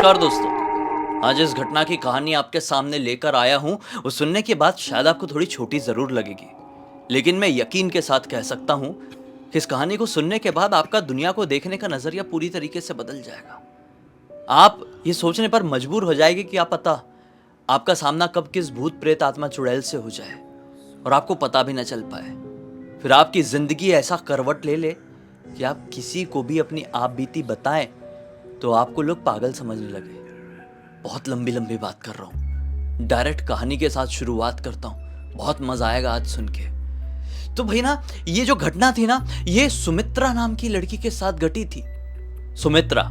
नमस्कार दोस्तों। आज इस घटना की कहानी आपके सामने लेकर आया हूं। वो सुनने के बाद शायद आपको थोड़ी छोटी जरूर लगेगी, लेकिन मैं यकीन के साथ कह सकता हूं कि इस कहानी को सुनने के बाद आपका दुनिया को देखने का नजरिया पूरी तरीके से बदल जाएगा। आप ये सोचने पर मजबूर हो जाएंगे कि आप पता आपका सामना कब किस भूत प्रेत आत्मा चुड़ैल से हो जाए और आपको पता भी न चल पाए। फिर आपकी जिंदगी ऐसा करवट ले ले कि आप किसी को भी अपनी आप बीती बताएं तो आपको लोग पागल समझने लगे। बहुत लंबी लंबी बात कर रहा हूं, डायरेक्ट कहानी के साथ शुरुआत करता हूं। बहुत मजा आएगा आज सुन के। तो भाई ना, ये जो घटना थी ना, ये सुमित्रा नाम की लड़की के साथ घटी थी। सुमित्रा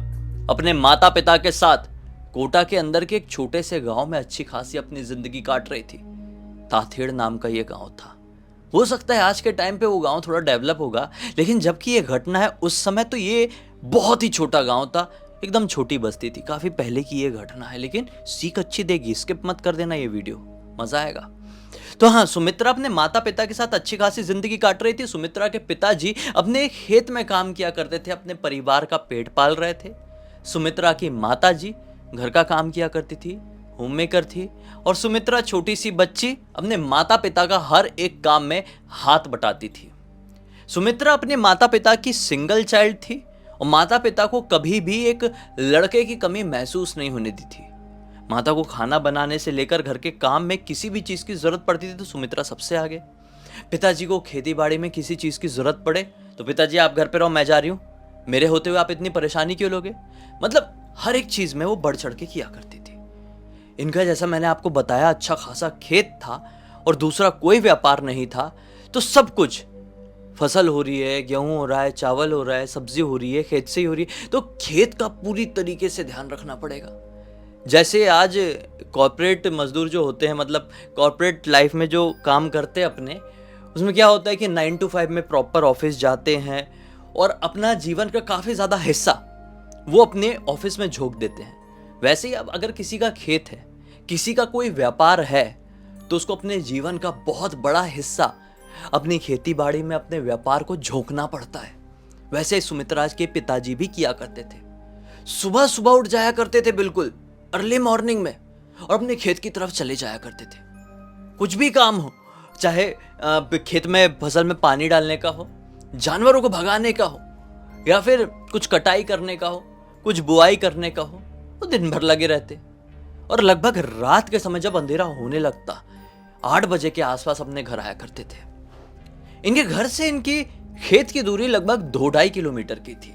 अपने माता पिता के साथ कोटा के अंदर के एक छोटे से गांव में अच्छी खासी अपनी जिंदगी काट रही थी। ताथेड़ नाम का ये गांव था। हो सकता है आज के टाइम पे वो गांव थोड़ा डेवलप होगा, लेकिन जबकि ये घटना है उस समय तो ये बहुत ही छोटा गांव था, एकदम छोटी बस्ती थी। काफी पहले की ये घटना है, लेकिन सीख अच्छी देगी। स्किप मत कर देना ये वीडियो, मजा आएगा। तो हाँ, सुमित्रा अपने माता पिता के साथ अच्छी खासी जिंदगी काट रही थी। सुमित्रा के पिताजी अपने खेत में काम किया करते थे, अपने परिवार का पेट पाल रहे थे। सुमित्रा की माता जी घर का काम किया करती थी, होम मेकर थी। और सुमित्रा छोटी सी बच्ची अपने माता पिता का हर एक काम में हाथ बटाती थी। सुमित्रा अपने माता पिता की सिंगल चाइल्ड थी और माता पिता को कभी भी एक लड़के की कमी महसूस नहीं होने दी थी। माता को खाना बनाने से लेकर घर के काम में किसी भी चीज की जरूरत पड़ती थी तो सुमित्रा सबसे आगे। पिताजी को खेती बाड़ी में किसी चीज की जरूरत पड़े तो पिताजी आप घर पे रहो, मैं जा रही हूं, मेरे होते हुए आप इतनी परेशानी क्यों लोगे। मतलब हर एक चीज में वो बढ़ चढ़ के किया करती थी। इनका, जैसा मैंने आपको बताया, अच्छा खासा खेत था और दूसरा कोई व्यापार नहीं था। तो सब कुछ, फसल हो रही है, गेहूं हो रहा है, चावल हो रहा है, सब्जी हो रही है, खेत से ही हो रही है, तो खेत का पूरी तरीके से ध्यान रखना पड़ेगा। जैसे आज कॉर्पोरेट मजदूर जो होते हैं, मतलब कॉर्पोरेट लाइफ में जो काम करते हैं अपने, उसमें क्या होता है कि 9 to 5 में प्रॉपर ऑफिस जाते हैं और अपना जीवन का काफी ज्यादा हिस्सा वो अपने ऑफिस में झोंक देते हैं। वैसे ही अब अगर किसी का खेत है, किसी का कोई व्यापार है, तो उसको अपने जीवन का बहुत बड़ा हिस्सा अपनी खेती बाड़ी में, अपने व्यापार को झोंकना पड़ता है। वैसे सुमित्रा के पिताजी भी किया करते थे। सुबह सुबह उठ जाया करते थे, बिल्कुल अर्ली मॉर्निंग में, और अपने खेत की तरफ चले जाया करते थे। कुछ भी काम हो, चाहे खेत में फसल में पानी डालने का हो, जानवरों को भगाने का हो, या फिर कुछ कटाई करने का हो, कुछ बुआई करने का हो, वो दिन भर लगे रहते। और लगभग रात के समय जब अंधेरा होने लगता, 8 बजे के आसपास अपने घर आया करते थे। इनके घर से इनकी खेत की दूरी लगभग 2-2.5 किलोमीटर की थी।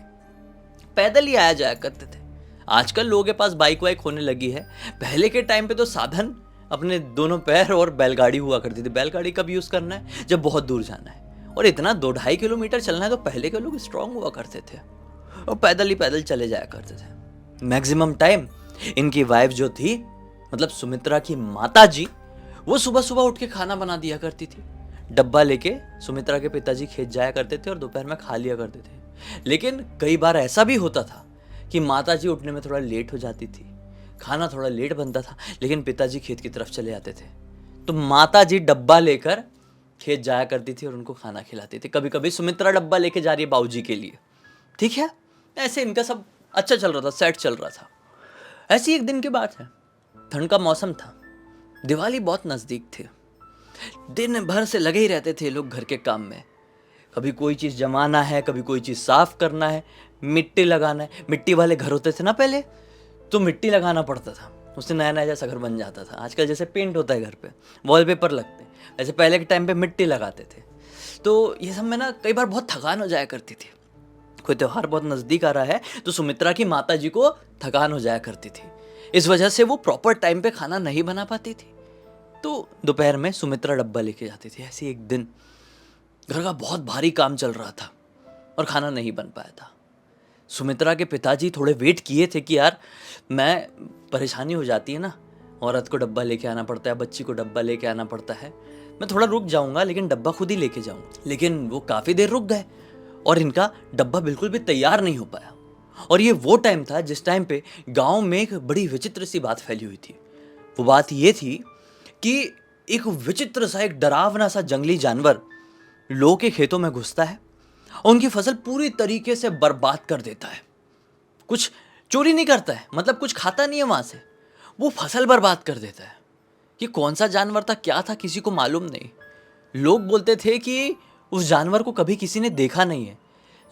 पैदल ही आया जाया करते थे। आजकल लोगों के पास बाइक वाइक होने लगी है, पहले के टाइम पे तो साधन अपने दोनों पैर और बैलगाड़ी हुआ करती थी। बैलगाड़ी कब यूज करना है, जब बहुत दूर जाना है, और इतना 2-2.5 किलोमीटर चलना है, तो पहले के लोग स्ट्रांग हुआ करते थे और पैदल ही पैदल चले जाया करते थे। मैक्सिमम टाइम इनकी वाइफ जो थी, मतलब सुमित्रा की माता जी, वो सुबह सुबह उठ के खाना बना दिया करती थी। डब्बा लेके सुमित्रा के पिताजी खेत जाया करते थे और दोपहर में खा लिया करते थे। लेकिन कई बार ऐसा भी होता था कि माता जी उठने में थोड़ा लेट हो जाती थी, खाना थोड़ा लेट बनता था, लेकिन पिताजी खेत की तरफ चले जाते थे। तो माता जी डब्बा लेकर खेत जाया करती थी और उनको खाना खिलाती थी। कभी कभी सुमित्रा डब्बा लेके जा रही है बाबूजी के लिए, ठीक है। ऐसे इनका सब अच्छा चल रहा था, सेट चल रहा था। ऐसी एक दिन की बात है, ठंड का मौसम था, दिवाली बहुत नजदीक थी। दिन भर से लगे ही रहते थे लोग घर के काम में। कभी कोई चीज जमाना है, कभी कोई चीज साफ करना है, मिट्टी लगाना है। मिट्टी वाले घर होते थे ना पहले, तो मिट्टी लगाना पड़ता था, उससे नया नया जैसा घर बन जाता था। आजकल जैसे पेंट होता है घर पे, वॉलपेपर लगते हैं, ऐसे पहले के टाइम पे मिट्टी लगाते थे। तो ये सब में ना कई बार बहुत थकान हो जाया करती थी। कोई त्योहार बहुत नजदीक आ रहा है तो सुमित्रा की माता जी को थकान हो जाया करती थी। इस वजह से वो प्रॉपर टाइम पे खाना नहीं बना पाती थी। तो दोपहर में सुमित्रा डब्बा लेके जाती थी। ऐसे एक दिन घर का बहुत भारी काम चल रहा था और खाना नहीं बन पाया था। सुमित्रा के पिताजी थोड़े वेट किए थे कि यार, मैं परेशानी हो जाती है ना, औरत को डब्बा लेके आना पड़ता है, बच्ची को डब्बा लेके आना पड़ता है, मैं थोड़ा रुक जाऊंगा, लेकिन डब्बा खुद ही लेके जाऊंगा। लेकिन वो काफी देर रुक गए और इनका डब्बा बिल्कुल भी तैयार नहीं हो पाया। और ये वो टाइम था जिस टाइम पे गांव में एक बड़ी विचित्र सी बात फैली हुई थी। वो बात ये थी कि एक विचित्र सा, एक डरावना सा जंगली जानवर लोगों के खेतों में घुसता है और उनकी फसल पूरी तरीके से बर्बाद कर देता है। कुछ चोरी नहीं करता है, मतलब कुछ खाता नहीं है वहाँ से, वो फसल बर्बाद कर देता है। ये कौन सा जानवर था, क्या था, किसी को मालूम नहीं। लोग बोलते थे कि उस जानवर को कभी किसी ने देखा नहीं है,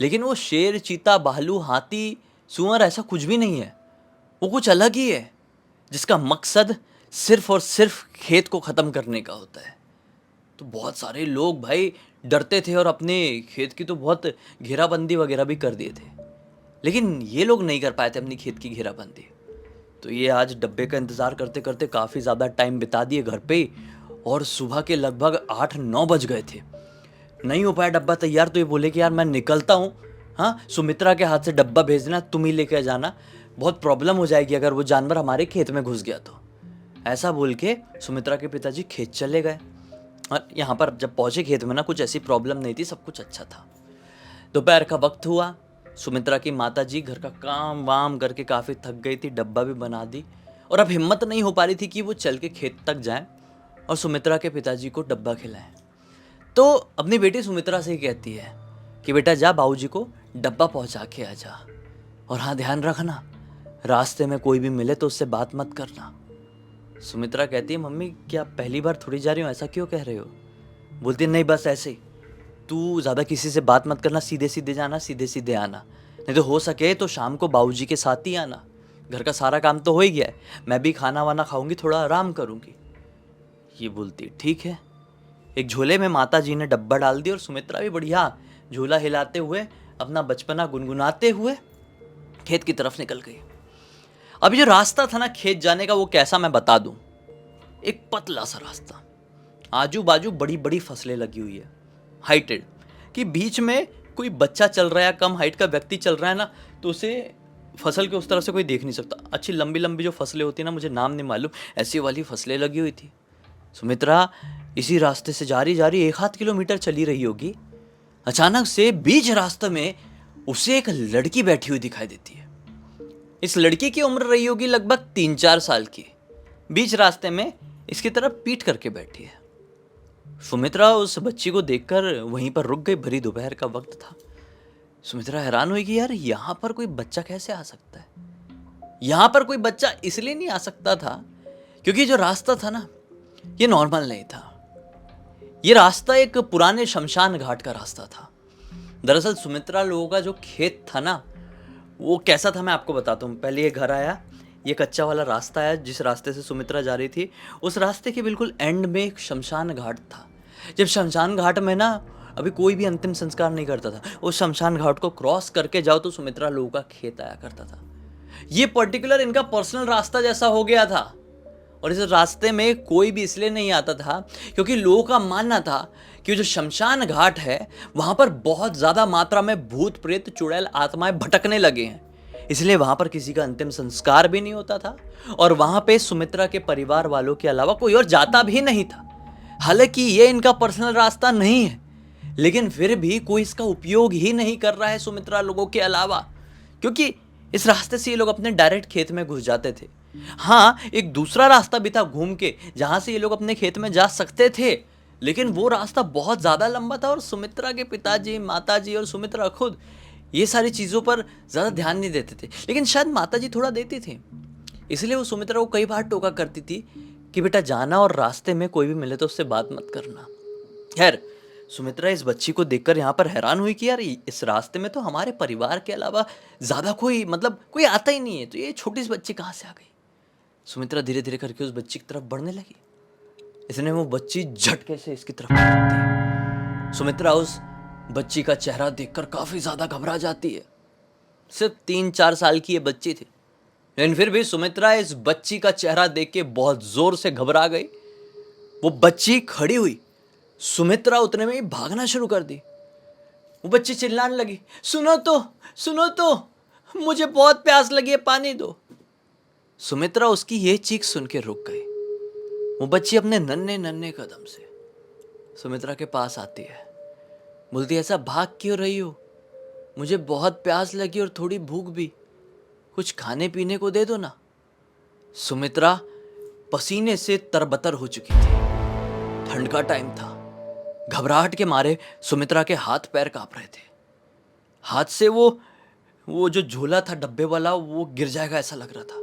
लेकिन वो शेर, चीता, भालू, हाथी, सूअर ऐसा कुछ भी नहीं है। वो कुछ अलग ही है, जिसका मकसद सिर्फ और सिर्फ खेत को ख़त्म करने का होता है। तो बहुत सारे लोग भाई डरते थे और अपने खेत की तो बहुत घेराबंदी वगैरह भी कर दिए थे, लेकिन ये लोग नहीं कर पाए थे अपनी खेत की घेराबंदी। तो ये आज डब्बे का इंतज़ार करते करते काफ़ी ज़्यादा टाइम बिता दिए घर पे ही, और सुबह के लगभग 8-9 बज गए थे। नहीं हो पाया डब्बा तैयार, तो ये बोले कि यार मैं निकलता हूँ, हाँ सुमित्रा के हाथ से डब्बा भेजना, तुम ही लेके जाना, बहुत प्रॉब्लम हो जाएगी अगर वो जानवर हमारे खेत में घुस गया तो। ऐसा बोल के सुमित्रा के पिताजी खेत चले गए। और यहाँ पर जब पहुँचे खेत में ना, कुछ ऐसी प्रॉब्लम नहीं थी, सब कुछ अच्छा था। दोपहर का वक्त हुआ, सुमित्रा की माता जी घर का काम वाम करके काफ़ी थक गई थी, डब्बा भी बना दी, और अब हिम्मत नहीं हो पा रही थी कि वो चल के खेत तक जाएं और सुमित्रा के पिताजी को डब्बा खिलाएं। तो अपनी बेटी सुमित्रा से ही कहती है कि बेटा जा बाबूजी को डब्बा पहुंचा के आ जा, और हाँ ध्यान रखना रास्ते में कोई भी मिले तो उससे बात मत करना। सुमित्रा कहती है मम्मी क्या पहली बार थोड़ी जा रही हूँ, ऐसा क्यों कह रहे हो? बोलती है नहीं बस ऐसे ही, तू ज़्यादा किसी से बात मत करना, सीधे सीधे जाना, सीधे सीधे आना, नहीं तो हो सके तो शाम को बाबूजी के साथ ही आना। घर का सारा काम तो हो ही गया है, मैं भी खाना वाना खाऊंगी, थोड़ा आराम करूंगी। ये बोलती ठीक है। एक झोले में माता जी ने डब्बा डाल दिया और सुमित्रा भी बढ़िया झूला हिलाते हुए अपना बचपना गुनगुनाते हुए खेत की तरफ निकल गई। अब जो रास्ता था ना खेत जाने का, वो कैसा मैं बता दूं। एक पतला सा रास्ता, आजू बाजू बड़ी बड़ी फसलें लगी हुई है, हाइटेड, कि बीच में कोई बच्चा चल रहा है, कम हाइट का व्यक्ति चल रहा है ना, तो उसे फसल के उस तरफ से कोई देख नहीं सकता। अच्छी लंबी लंबी जो फसलें होती है ना, मुझे नाम नहीं मालूम, ऐसी वाली फसलें लगी हुई थी। सुमित्रा इसी रास्ते से जा रही 1-8 किलोमीटर चली रही होगी, अचानक से बीच रास्ते में उसे एक लड़की बैठी हुई दिखाई देती है। इस लड़की की उम्र रही होगी लगभग 3-4 साल की, बीच रास्ते में इसकी तरफ पीठ करके बैठी है। सुमित्रा उस बच्ची को देखकर वहीं पर रुक गई, भरी दोपहर का वक्त था। सुमित्रा हैरान हुई कि यार यहाँ पर कोई बच्चा कैसे आ सकता है। यहाँ पर कोई बच्चा इसलिए नहीं आ सकता था क्योंकि जो रास्ता था ना, ये नॉर्मल नहीं था। ये रास्ता एक पुराने शमशान घाट का रास्ता था। दरअसल सुमित्रा लोगों का जो खेत था ना, वो कैसा था मैं आपको बताता हूँ। पहले ये घर आया, ये कच्चा वाला रास्ता है जिस रास्ते से सुमित्रा जा रही थी, उस रास्ते के बिल्कुल एंड में एक शमशान घाट था। जब शमशान घाट में ना अभी कोई भी अंतिम संस्कार नहीं करता था, उस शमशान घाट को क्रॉस करके जाओ तो सुमित्रा लोगों का खेत आया करता था। ये पर्टिकुलर इनका पर्सनल रास्ता जैसा हो गया था, और इस रास्ते में कोई भी इसलिए नहीं आता था क्योंकि लोगों का मानना था कि जो शमशान घाट है वहाँ पर बहुत ज़्यादा मात्रा में भूत प्रेत चुड़ैल आत्माएं भटकने लगे हैं, इसलिए वहाँ पर किसी का अंतिम संस्कार भी नहीं होता था, और वहाँ पे सुमित्रा के परिवार वालों के अलावा कोई और जाता भी नहीं था। हालांकि ये इनका पर्सनल रास्ता नहीं है, लेकिन फिर भी कोई इसका उपयोग ही नहीं कर रहा है सुमित्रा लोगों के अलावा, क्योंकि इस रास्ते से ये लोग अपने डायरेक्ट खेत में घुस जाते थे। हाँ, एक दूसरा रास्ता भी था घूम के, जहां से ये लोग अपने खेत में जा सकते थे, लेकिन वो रास्ता बहुत ज़्यादा लंबा था और सुमित्रा के पिताजी, माताजी और सुमित्रा खुद ये सारी चीज़ों पर ज़्यादा ध्यान नहीं देते थे। लेकिन शायद माताजी थोड़ा देती थी, इसलिए वो सुमित्रा को कई बार टोका करती थी कि बेटा जाना और रास्ते में कोई भी मिले तो उससे बात मत करना। खैर, सुमित्रा इस बच्ची को देखकर यहाँ पर हैरान हुई कि यार इस रास्ते में तो हमारे परिवार के अलावा ज़्यादा कोई कोई आता ही नहीं है, तो ये छोटी सी बच्ची कहाँ से आ गई। सुमित्रा धीरे धीरे करके उस बच्ची की तरफ बढ़ने लगी, इसने वो बच्ची झटके से इसकी तरफ पलटती है। सुमित्रा उस बच्ची का चेहरा देखकर काफ़ी ज़्यादा घबरा जाती है। सिर्फ 3-4 साल की ये बच्ची थी, लेकिन फिर भी सुमित्रा इस बच्ची का चेहरा देख के बहुत ज़ोर से घबरा गई। वो बच्ची खड़ी हुई, सुमित्रा उतने में ही भागना शुरू कर दी। वो बच्ची चिल्लाने लगी, सुनो तो, मुझे बहुत प्यास लगी है, पानी दो। सुमित्रा उसकी ये चीख सुन के रुक गई। वो बच्ची अपने नन्हे नन्हे कदम से सुमित्रा के पास आती है, बोलती ऐसा भाग क्यों रही हो? मुझे बहुत प्यास लगी और थोड़ी भूख भी, कुछ खाने पीने को दे दो ना। सुमित्रा पसीने से तरबतर हो चुकी थी, ठंड का टाइम था। घबराहट के मारे सुमित्रा के हाथ पैर कांप रहे थे। हाथ से वो वो जो झोला था डब्बे वाला वो गिर जाएगा ऐसा लग रहा था।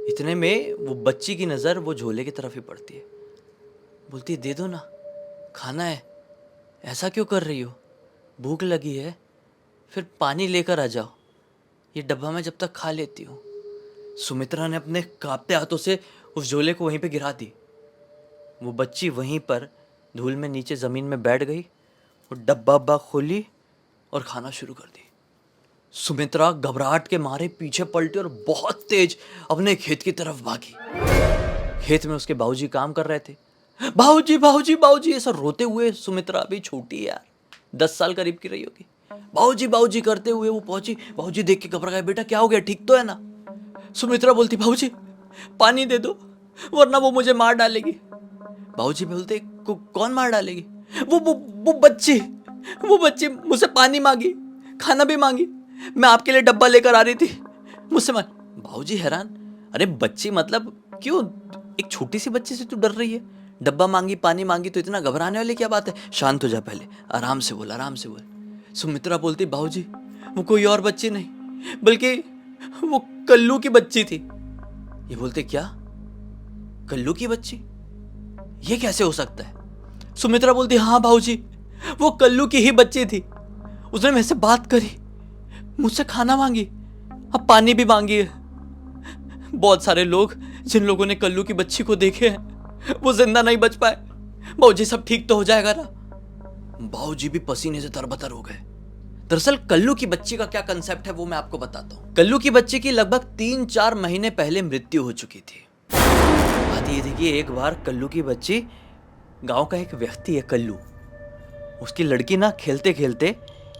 इतने में वो बच्ची की नज़र वो झोले की तरफ ही पड़ती है। बोलती है, दे दो ना, खाना है। ऐसा क्यों कर रही हो? भूख लगी है? फिर पानी लेकर आ जाओ, ये डब्बा मैं जब तक खा लेती हूँ। सुमित्रा ने अपने कांपते हाथों से उस झोले को वहीं पे गिरा दी। वो बच्ची वहीं पर धूल में नीचे ज़मीन में बैठ गई और डब्बा खोली और खाना शुरू कर दी। सुमित्रा घबराहट के मारे पीछे पलटी और बहुत तेज अपने खेत की तरफ भागी। खेत में उसके बाबूजी काम कर रहे थे। बाबूजी बाबूजी बाबूजी ऐसा रोते हुए, सुमित्रा अभी छोटी है यार, 10 साल करीब की रही होगी। बाबूजी बाबूजी करते हुए वो पहुंची। बाबूजी देख के घबरा गए, बेटा क्या हो गया, ठीक तो है ना? सुमित्रा बोलती, बाबूजी पानी दे दो वरना वो मुझे मार डालेगी। बाबूजी बोलते, कौन मार डालेगी? वो बच्ची मुझसे पानी मांगी, खाना भी मांगी, मैं आपके लिए डब्बा लेकर आ रही थी, मुझसे मार। बाबूजी हैरान, अरे बच्ची मतलब क्यों? एक छोटी सी बच्ची से तू डर रही है? डब्बा मांगी, पानी मांगी तो इतना घबराने वाली क्या बात है? शांत हो जा पहले, आराम से बोल, आराम से बोल। सुमित्रा बोलती, बाबूजी वो कोई और बच्ची नहीं बल्कि वो कल्लू की बच्ची थी। ये बोलते, क्या कल्लू की बच्ची? ये कैसे हो सकता है? सुमित्रा बोलती, हाँ बाबूजी वो कल्लू की ही बच्ची थी। उसने मेरे से बात करी, मुझसे खाना मांगी, अब पानी भी मांगी है। बहुत सारे लोग जिन लोगों ने कल्लू की बच्ची को देखे हैं वो जिंदा नहीं बच पाए। बाबूजी सब ठीक तो हो जाएगा ना? बाबूजी भी पसीने से तरबतर हो गए। दरअसल कल्लू की बच्ची का क्या कंसेप्ट है वो मैं आपको बताता हूँ। कल्लू की बच्ची की लगभग 3-4 महीने पहले मृत्यु हो चुकी थी। बात ये थी कि एक बार कल्लू की बच्ची, गांव का एक व्यक्ति है कल्लू, उसकी लड़की ना खेलते खेलते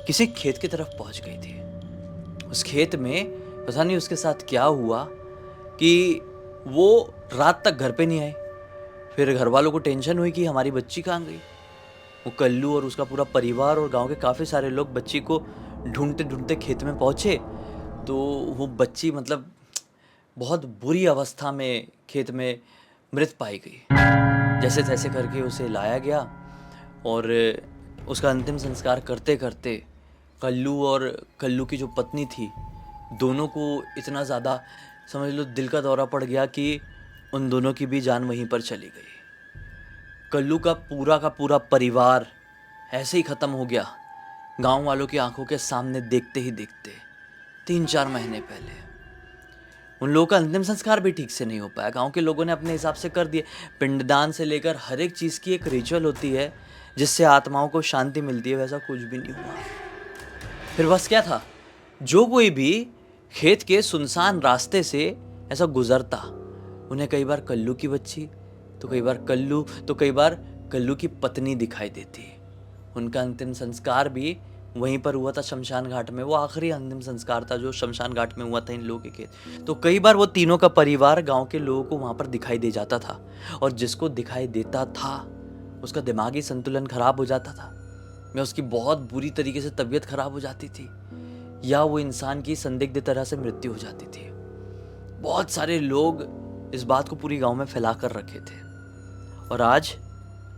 किसी खेत की तरफ पहुंच गई थी। उस खेत में पता नहीं उसके साथ क्या हुआ कि वो रात तक घर पे नहीं आई। फिर घर वालों को टेंशन हुई कि हमारी बच्ची कहाँ गई। वो कल्लू और उसका पूरा परिवार और गांव के काफ़ी सारे लोग बच्ची को ढूंढते ढूंढते खेत में पहुँचे तो वो बच्ची मतलब बहुत बुरी अवस्था में खेत में मृत पाई गई। जैसे तैसे करके उसे लाया गया और उसका अंतिम संस्कार करते करते कल्लू और कल्लू की जो पत्नी थी, दोनों को इतना ज़्यादा समझ लो दिल का दौरा पड़ गया कि उन दोनों की भी जान वहीं पर चली गई। कल्लू का पूरा परिवार ऐसे ही ख़त्म हो गया गांव वालों की आंखों के सामने देखते ही देखते। 3-4 महीने पहले उन लोगों का अंतिम संस्कार भी ठीक से नहीं हो पाया। गांव के लोगों ने अपने हिसाब से कर दिए। पिंडदान से लेकर हर एक चीज़ की एक रिचुअल होती है जिससे आत्माओं को शांति मिलती है, वैसा कुछ भी नहीं हुआ। फिर बस क्या था, जो कोई भी खेत के सुनसान रास्ते से ऐसा गुजरता, उन्हें कई बार कल्लू की बच्ची तो कई बार कल्लू तो कई बार कल्लू की पत्नी दिखाई देती। उनका अंतिम संस्कार भी वहीं पर हुआ था शमशान घाट में। वो आखिरी अंतिम संस्कार था जो शमशान घाट में हुआ था इन लोगों के खेत। तो कई बार वो तीनों का परिवार गांव के लोगों को वहाँ पर दिखाई दे जाता था और जिसको दिखाई देता था उसका दिमागी संतुलन खराब हो जाता था, या उसकी बहुत बुरी तरीके से तबीयत खराब हो जाती थी, या वो इंसान की संदिग्ध तरह से मृत्यु हो जाती थी। बहुत सारे लोग इस बात को पूरी गांव में फैला कर रखे थे और आज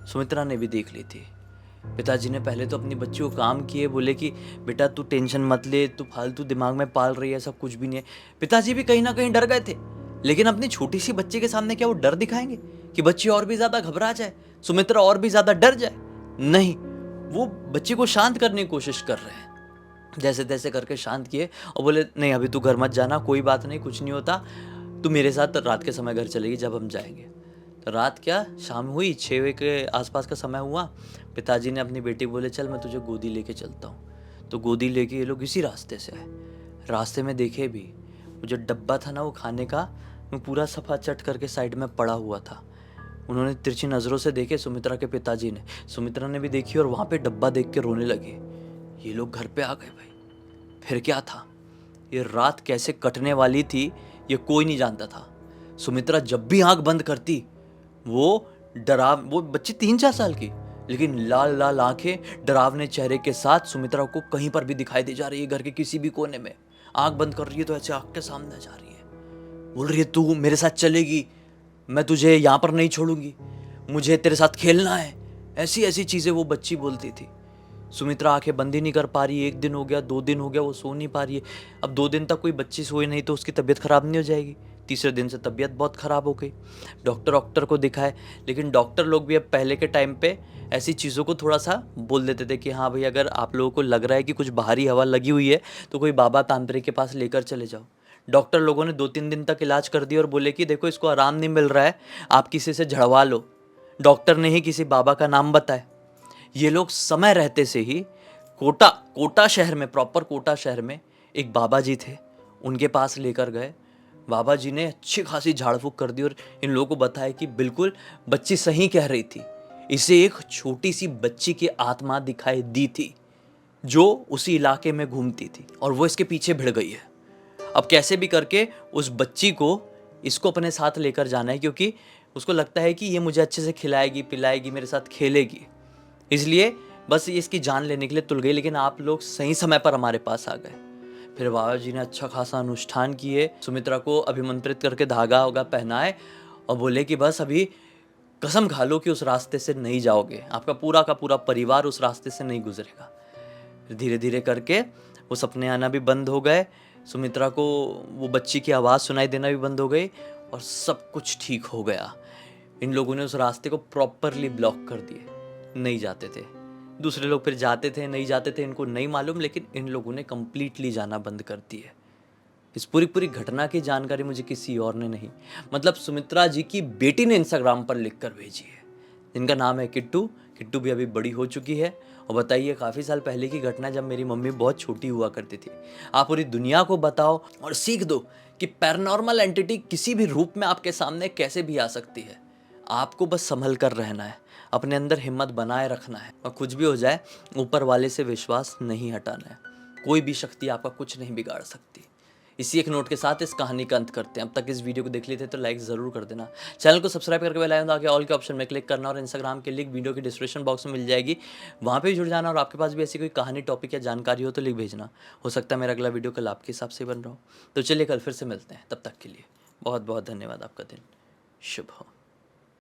सुमित्रा ने भी देख ली थी। पिताजी ने पहले तो अपनी बच्ची को काम किए, बोले कि बेटा तू टेंशन मत ले, तू फालतू दिमाग में पाल रही है, ऐसा कुछ भी नहीं है। पिताजी भी कहीं ना कहीं डर गए थे, लेकिन अपनी छोटी सी बच्ची के सामने क्या वो डर दिखाएंगे कि बच्ची और भी ज्यादा घबरा जाए, सुमित्रा और भी ज्यादा डर जाए? नहीं, वो बच्ची को शांत करने की कोशिश कर रहे हैं। जैसे तैसे करके शांत किए और बोले नहीं अभी तू घर मत जाना, कोई बात नहीं, कुछ नहीं होता, तू मेरे साथ रात के समय घर चलेगी जब हम जाएंगे। तो रात क्या, शाम हुई, 6 बजे के आसपास का समय हुआ। पिताजी ने अपनी बेटी बोले चल मैं तुझे गोदी लेके चलता हूँ। तो गोदी लेके ये लोग इसी रास्ते से आए। रास्ते में देखे भी वो जो डब्बा था ना वो खाने का, वो पूरा सफ़ा चट करके साइड में पड़ा हुआ था। उन्होंने तिरछी नज़रों से देखे सुमित्रा के पिताजी ने, सुमित्रा ने भी देखी और वहाँ पे डब्बा देख के रोने लगे। ये लोग घर पे आ गए भाई। फिर क्या था, ये रात कैसे कटने वाली थी ये कोई नहीं जानता था। सुमित्रा जब भी आंख बंद करती वो बच्ची 3-4 साल की, लेकिन लाल लाल आंखें डरावने चेहरे के साथ सुमित्रा को कहीं पर भी दिखाई दे जा रही है। घर के किसी भी कोने में आंख बंद कर रही है तो ऐसे आंख के सामने जा रही है, बोल रही है तू मेरे साथ चलेगी, मैं तुझे यहाँ पर नहीं छोड़ूंगी, मुझे तेरे साथ खेलना है, ऐसी ऐसी चीज़ें वो बच्ची बोलती थी। सुमित्रा आंखें बंद ही नहीं कर पा रही है। 1 दिन हो गया, 2 दिन हो गया, वो सो नहीं पा रही है। अब 2 दिन तक कोई बच्ची सोए नहीं तो उसकी तबीयत खराब नहीं हो जाएगी। तीसरे दिन से तबीयत बहुत ख़राब हो गई। डॉक्टर को दिखाए, लेकिन डॉक्टर लोग भी अब पहले के टाइम पे ऐसी चीज़ों को थोड़ा सा बोल देते थे कि हाँ भाई, अगर आप लोगों को लग रहा है कि कुछ बाहरी हवा लगी हुई है तो कोई बाबा तांत्रिक के पास लेकर चले जाओ। डॉक्टर लोगों ने 2-3 दिन तक इलाज कर दिया और बोले कि देखो इसको आराम नहीं मिल रहा है, आप किसी से झड़वा लो। डॉक्टर ने ही किसी बाबा का नाम बताया। ये लोग समय रहते से ही कोटा शहर में, प्रॉपर कोटा शहर में एक बाबा जी थे, उनके पास लेकर गए। बाबा जी ने अच्छी खासी झाड़ फूक कर दी और इन लोगों को बताया कि बिल्कुल बच्ची सही कह रही थी। इसे एक छोटी सी बच्ची की आत्मा दिखाई दी थी जो उसी इलाके में घूमती थी और वो इसके पीछे भिड़ गई है। अब कैसे भी करके उस बच्ची को इसको अपने साथ लेकर जाना है, क्योंकि उसको लगता है कि ये मुझे अच्छे से खिलाएगी पिलाएगी, मेरे साथ खेलेगी, इसलिए बस ये इसकी जान लेने के लिए तुल गई। लेकिन आप लोग सही समय पर हमारे पास आ गए। फिर बाबा जी ने अच्छा खासा अनुष्ठान किए, सुमित्रा को अभिमंत्रित करके धागा होगा पहनाए और बोले कि बस अभी कसम खा लो कि उस रास्ते से नहीं जाओगे, आपका पूरा का पूरा परिवार उस रास्ते से नहीं गुजरेगा। धीरे धीरे करके वो सपने आना भी बंद हो गए, सुमित्रा को वो बच्ची की आवाज़ सुनाई देना भी बंद हो गई और सब कुछ ठीक हो गया। इन लोगों ने उस रास्ते को प्रॉपरली ब्लॉक कर दिए, नहीं जाते थे। दूसरे लोग फिर जाते थे, नहीं जाते थे, इनको नहीं मालूम, लेकिन इन लोगों ने कंप्लीटली जाना बंद कर दिया। इस पूरी घटना की जानकारी मुझे किसी और ने नहीं, मतलब सुमित्रा जी की बेटी ने इंस्टाग्राम पर लिख कर भेजी है, जिनका नाम है किट्टू। किट्टू भी अभी बड़ी हो चुकी है। और बताइए, काफ़ी साल पहले की घटना, जब मेरी मम्मी बहुत छोटी हुआ करती थी। आप पूरी दुनिया को बताओ और सीख दो कि पैरानॉर्मल एंटिटी किसी भी रूप में आपके सामने कैसे भी आ सकती है। आपको बस संभल कर रहना है, अपने अंदर हिम्मत बनाए रखना है और कुछ भी हो जाए ऊपर वाले से विश्वास नहीं हटाना है। कोई भी शक्ति आपका कुछ नहीं बिगाड़ सकती। इसी एक नोट के साथ इस कहानी का अंत करते हैं। अब तक इस वीडियो को देख लेते तो लाइक ज़रूर कर देना, चैनल को सब्सक्राइब करके बेल आइकन आके ऑल के ऑप्शन में क्लिक करना और इंस्टाग्राम के लिंक वीडियो के डिस्क्रिप्शन बॉक्स में मिल जाएगी, वहाँ पे जुड़ जाना। और आपके पास भी ऐसी कोई कहानी, टॉपिक या जानकारी हो तो लिख भेजना। हो सकता है मेरा अगला वीडियो कल आपके हिसाब से बन रहा हो। तो चलिए कल फिर से मिलते हैं, तब तक के लिए बहुत बहुत धन्यवाद। आपका दिन शुभ हो।